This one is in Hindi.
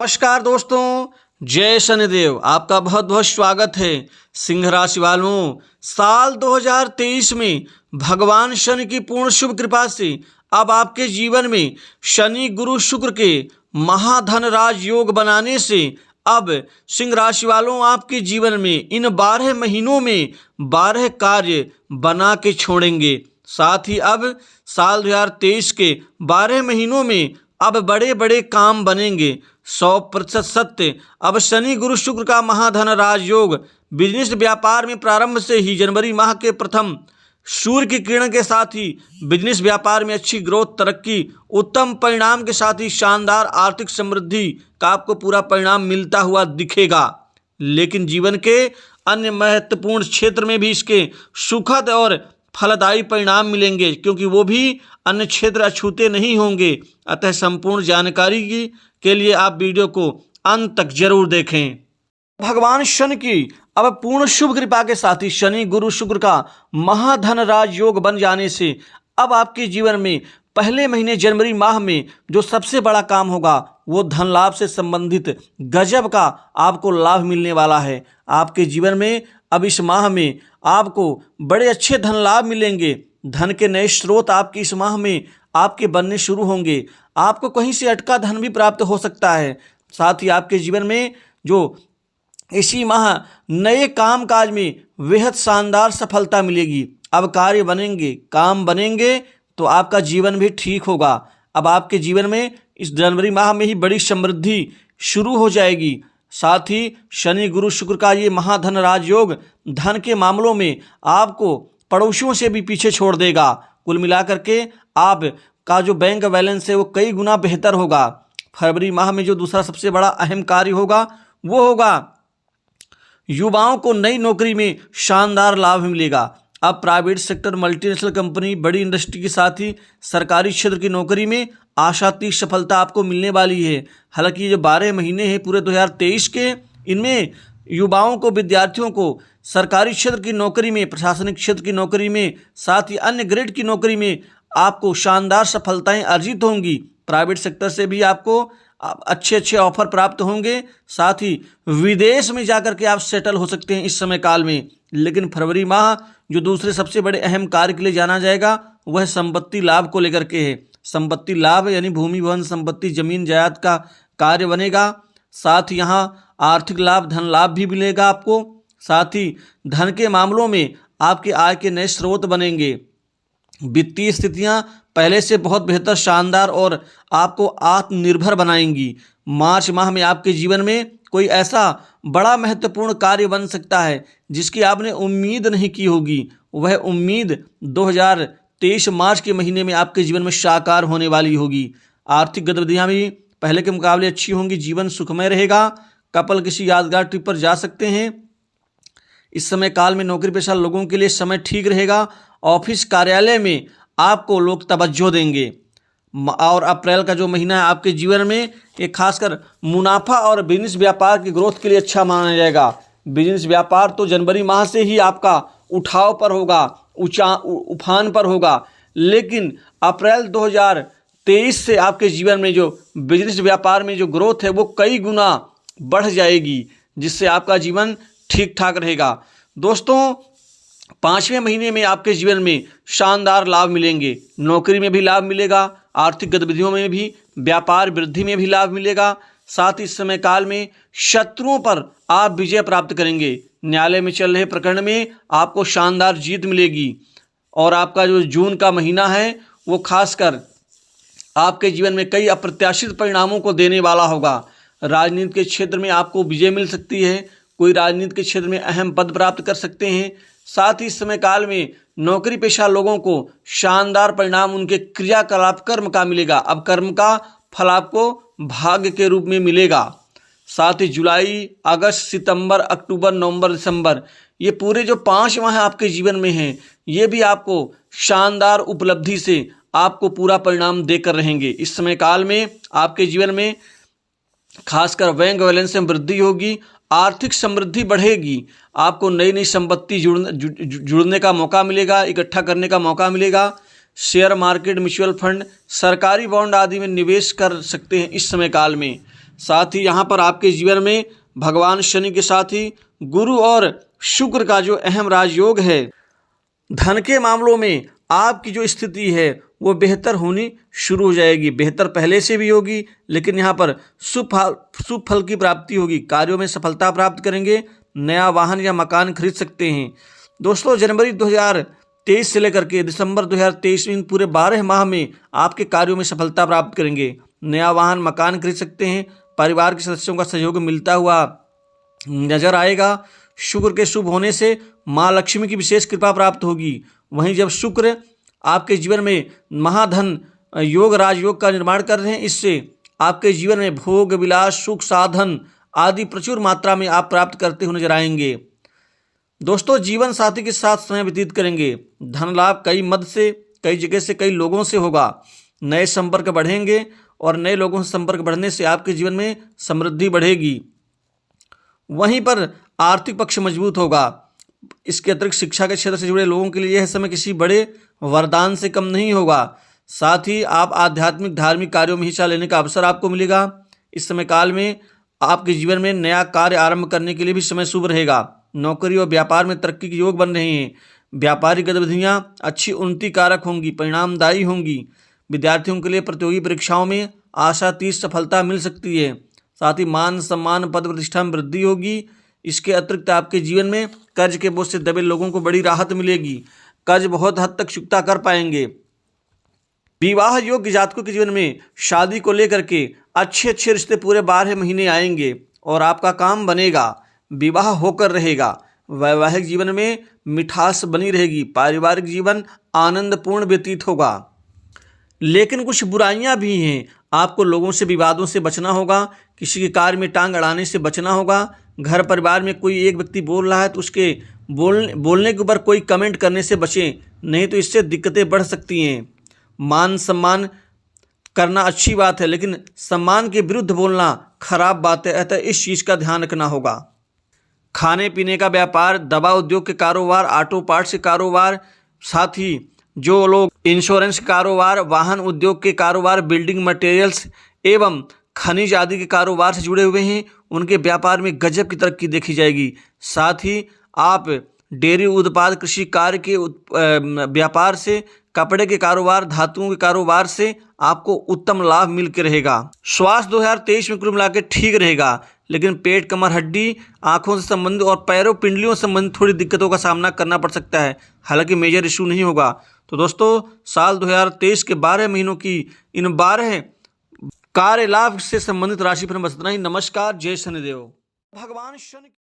नमस्कार दोस्तों, जय शनिदेव। आपका बहुत बहुत स्वागत है। सिंह राशि वालों, साल 2023 में भगवान शनि की पूर्ण शुभ कृपा से अब आपके जीवन में शनि गुरु शुक्र के महाधन राज योग बनाने से अब सिंह राशि वालों आपके जीवन में इन 12 महीनों में 12 कार्य बना के छोड़ेंगे। साथ ही अब साल 2023 के 12 महीनों में अब बड़े बड़े काम बनेंगे। 100% सत्य। अब शनि गुरु शुक्र का महाधन राजयोग बिजनेस व्यापार में प्रारंभ से ही जनवरी माह के प्रथम सूर्य की किरण के साथ ही बिजनेस व्यापार में अच्छी ग्रोथ, तरक्की, उत्तम परिणाम के साथ ही शानदार आर्थिक समृद्धि का आपको पूरा परिणाम मिलता हुआ दिखेगा। लेकिन जीवन के अन्य महत्वपूर्ण क्षेत्र में भी इसके सुखद और फलदायी परिणाम मिलेंगे, क्योंकि वो भी अन्य क्षेत्र अछूते नहीं होंगे। अतः संपूर्ण जानकारी के लिए आप वीडियो को अंत तक जरूर देखें। भगवान शनि की अब पूर्ण शुभ कृपा के साथ ही शनि गुरु शुक्र का महाधन राज योग बन जाने से अब आपके जीवन में पहले महीने जनवरी माह में जो सबसे बड़ा काम होगा वो धन लाभ से संबंधित गजब का आपको लाभ मिलने वाला है। आपके जीवन में अब इस माह में आपको बड़े अच्छे धन लाभ मिलेंगे। धन के नए स्रोत आपके इस माह में आपके बनने शुरू होंगे। आपको कहीं से अटका धन भी प्राप्त हो सकता है। साथ ही आपके जीवन में जो इसी माह नए काम काज में बेहद शानदार सफलता मिलेगी। अब कार्य बनेंगे, काम बनेंगे तो आपका जीवन भी ठीक होगा। अब आपके जीवन में इस जनवरी माह में ही बड़ी समृद्धि शुरू हो जाएगी। साथ ही शनि गुरु शुक्र का ये महाधन राजयोग धन के मामलों में आपको पड़ोसियों से भी पीछे छोड़ देगा। कुल मिलाकर के आप का जो बैंक बैलेंस है वो कई गुना बेहतर होगा। फरवरी माह में जो दूसरा सबसे बड़ा अहम कार्य होगा वो होगा युवाओं को नई नौकरी में शानदार लाभ मिलेगा। अब प्राइवेट सेक्टर, मल्टीनेशनल कंपनी, बड़ी इंडस्ट्री के साथ ही सरकारी क्षेत्र की नौकरी में आशातीत सफलता आपको मिलने वाली है। हालांकि ये जो 12 महीने हैं पूरे 2023 के, इनमें युवाओं को, विद्यार्थियों को सरकारी क्षेत्र की नौकरी में, प्रशासनिक क्षेत्र की नौकरी में, साथ ही अन्य ग्रेड की नौकरी में आपको शानदार सफलताएं अर्जित होंगी। प्राइवेट सेक्टर से भी आपको अच्छे अच्छे ऑफर प्राप्त होंगे। साथ ही विदेश में जाकर के आप सेटल हो सकते हैं इस समय काल में। लेकिन फरवरी माह जो दूसरे सबसे बड़े अहम कार्य के लिए जाना जाएगा वह संपत्ति लाभ को लेकर के है। संपत्ति लाभ यानी भूमि, भवन, संपत्ति, जमीन जायदाद का कार्य बनेगा। साथ ही यहाँ आर्थिक लाभ, धन लाभ भी मिलेगा आपको। साथ ही धन के मामलों में आपके आय के नए स्रोत बनेंगे। वित्तीय स्थितियां पहले से बहुत बेहतर, शानदार और आपको आत्मनिर्भर बनाएंगी। मार्च माह में आपके जीवन में कोई ऐसा बड़ा महत्वपूर्ण कार्य बन सकता है जिसकी आपने उम्मीद नहीं की होगी। वह उम्मीद 2023 मार्च के महीने में आपके जीवन में साकार होने वाली होगी। आर्थिक गतिविधियां भी पहले के मुकाबले अच्छी होंगी। जीवन सुखमय रहेगा। कपल किसी यादगार ट्रिप पर जा सकते हैं। इस समय काल में नौकरी पेशा लोगों के लिए समय ठीक रहेगा। ऑफिस कार्यालय में आपको लोग तवज्जो देंगे। और अप्रैल का जो महीना है आपके जीवन में ये खासकर मुनाफा और बिजनेस व्यापार की ग्रोथ के लिए अच्छा माना जाएगा। बिजनेस व्यापार तो जनवरी माह से ही आपका उठाव पर होगा, उफान पर होगा। लेकिन अप्रैल 2023 से आपके जीवन में जो बिजनेस व्यापार में जो ग्रोथ है वो कई गुना बढ़ जाएगी, जिससे आपका जीवन ठीक ठाक रहेगा। दोस्तों, 5वें महीने में आपके जीवन में शानदार लाभ मिलेंगे। नौकरी में भी लाभ मिलेगा, आर्थिक गतिविधियों में भी, व्यापार वृद्धि में भी लाभ मिलेगा। साथ ही इस समय काल में शत्रुओं पर आप विजय प्राप्त करेंगे। न्यायालय में चल रहे प्रकरण में आपको शानदार जीत मिलेगी। और आपका जो जून का महीना है वो खासकर आपके जीवन में कई अप्रत्याशित परिणामों को देने वाला होगा। राजनीति के क्षेत्र में आपको विजय मिल सकती है। कोई राजनीति के क्षेत्र में अहम पद प्राप्त कर सकते हैं। साथ ही इस समय काल में नौकरी पेशा लोगों को शानदार परिणाम उनके क्रियाकलाप कर्म का मिलेगा। अब कर्म का फल आपको भाग्य के रूप में मिलेगा। साथ ही जुलाई, अगस्त, सितंबर, अक्टूबर, नवंबर, दिसंबर, ये पूरे जो 5 माह आपके जीवन में हैं, ये भी आपको शानदार उपलब्धि से आपको पूरा परिणाम देकर रहेंगे। इस समय काल में आपके जीवन में खासकर बैंक बैलेंस में वृद्धि होगी, आर्थिक समृद्धि बढ़ेगी। आपको नई नई संपत्ति जुड़ने का मौका मिलेगा, इकट्ठा करने का मौका मिलेगा। शेयर मार्केट, म्यूचुअल फंड, सरकारी बॉन्ड आदि में निवेश कर सकते हैं इस समय काल में। साथ ही यहाँ पर आपके जीवन में भगवान शनि के साथ ही गुरु और शुक्र का जो अहम राजयोग है, धन के मामलों में आपकी जो स्थिति है वो बेहतर होनी शुरू हो जाएगी। बेहतर पहले से भी होगी, लेकिन यहाँ पर शुभ फल की प्राप्ति होगी। कार्यों में सफलता प्राप्त करेंगे। नया वाहन या मकान खरीद सकते हैं। दोस्तों, जनवरी 2023 से लेकर के दिसंबर 2023 में इन पूरे 12 माह में आपके कार्यों में सफलता प्राप्त करेंगे। नया वाहन मकान खरीद सकते हैं। परिवार के सदस्यों का सहयोग मिलता हुआ नजर आएगा। शुक्र के शुभ होने से माँ लक्ष्मी की विशेष कृपा प्राप्त होगी। वहीं जब शुक्र आपके जीवन में महाधन योग राजयोग का निर्माण कर रहे हैं, इससे आपके जीवन में भोग विलास सुख साधन आदि प्रचुर मात्रा में आप प्राप्त करते हुए नजर आएंगे। दोस्तों, जीवन साथी के साथ समय व्यतीत करेंगे। धन लाभ कई मद से, कई जगह से, कई लोगों से होगा। नए संपर्क बढ़ेंगे और नए लोगों से संपर्क बढ़ने से आपके जीवन में समृद्धि बढ़ेगी। वहीं पर आर्थिक पक्ष मजबूत होगा। इसके अतिरिक्त शिक्षा के क्षेत्र से जुड़े लोगों के लिए यह समय किसी बड़े वरदान से कम नहीं होगा। साथ ही आप आध्यात्मिक धार्मिक कार्यों में हिस्सा लेने का अवसर आपको मिलेगा। इस समय काल में आपके जीवन में नया कार्य आरंभ करने के लिए भी समय शुभ रहेगा। नौकरी और व्यापार में तरक्की के योग बन रहे हैं। व्यापारिक गतिविधियां अच्छी उन्नति कारक होंगी, परिणामदायी होंगी। विद्यार्थियों के लिए प्रतियोगी परीक्षाओं में आशातीत सफलता मिल सकती है। साथ ही मान सम्मान पद प्रतिष्ठा में वृद्धि होगी। इसके अतिरिक्त आपके जीवन में कर्ज के बोझ से दबे लोगों को बड़ी राहत मिलेगी। कर्ज बहुत हद तक चुकता कर पाएंगे। विवाह योग्य जातकों के जीवन में शादी को लेकर के अच्छे रिश्ते पूरे 12 महीने आएंगे और आपका काम बनेगा। विवाह होकर रहेगा। वैवाहिक जीवन में मिठास बनी रहेगी। पारिवारिक जीवन आनंदपूर्ण व्यतीत होगा। लेकिन कुछ बुराइयां भी हैं। आपको लोगों से विवादों से बचना होगा। किसी के कार्य में टांग अड़ाने से बचना होगा। घर परिवार में कोई एक व्यक्ति बोल रहा है तो उसके बोलने के ऊपर कोई कमेंट करने से बचें, नहीं तो इससे दिक्कतें बढ़ सकती हैं। मान सम्मान करना अच्छी बात है, लेकिन सम्मान के विरुद्ध बोलना खराब बात है। अतः इस चीज़ का ध्यान रखना होगा। खाने पीने का व्यापार, दवा उद्योग के कारोबार, ऑटो पार्ट्स के कारोबार, साथ ही जो लोग इंश्योरेंस कारोबार, वाहन उद्योग के कारोबार, बिल्डिंग मटेरियल्स एवं खनिज आदि के कारोबार से जुड़े हुए हैं, उनके व्यापार में गजब की तरक्की देखी जाएगी। साथ ही आप डेयरी उत्पाद, कृषि कार्य के व्यापार से, कपड़े के कारोबार, धातुओं के कारोबार से आपको उत्तम लाभ मिल के रहेगा। स्वास्थ्य 2023 में कुल मिला के ठीक रहेगा, लेकिन पेट, कमर, हड्डी, आंखों से संबंधित और पैरों पिंडलियों से संबंधित थोड़ी दिक्कतों का सामना करना पड़ सकता है। हालांकि मेजर इशू नहीं होगा। तो दोस्तों, साल 2023 के 12 महीनों की इन 12 कार्य लाभ से संबंधित राशिफल में बस इतना ही। नमस्कार, जय शनिदेव। भगवान शनि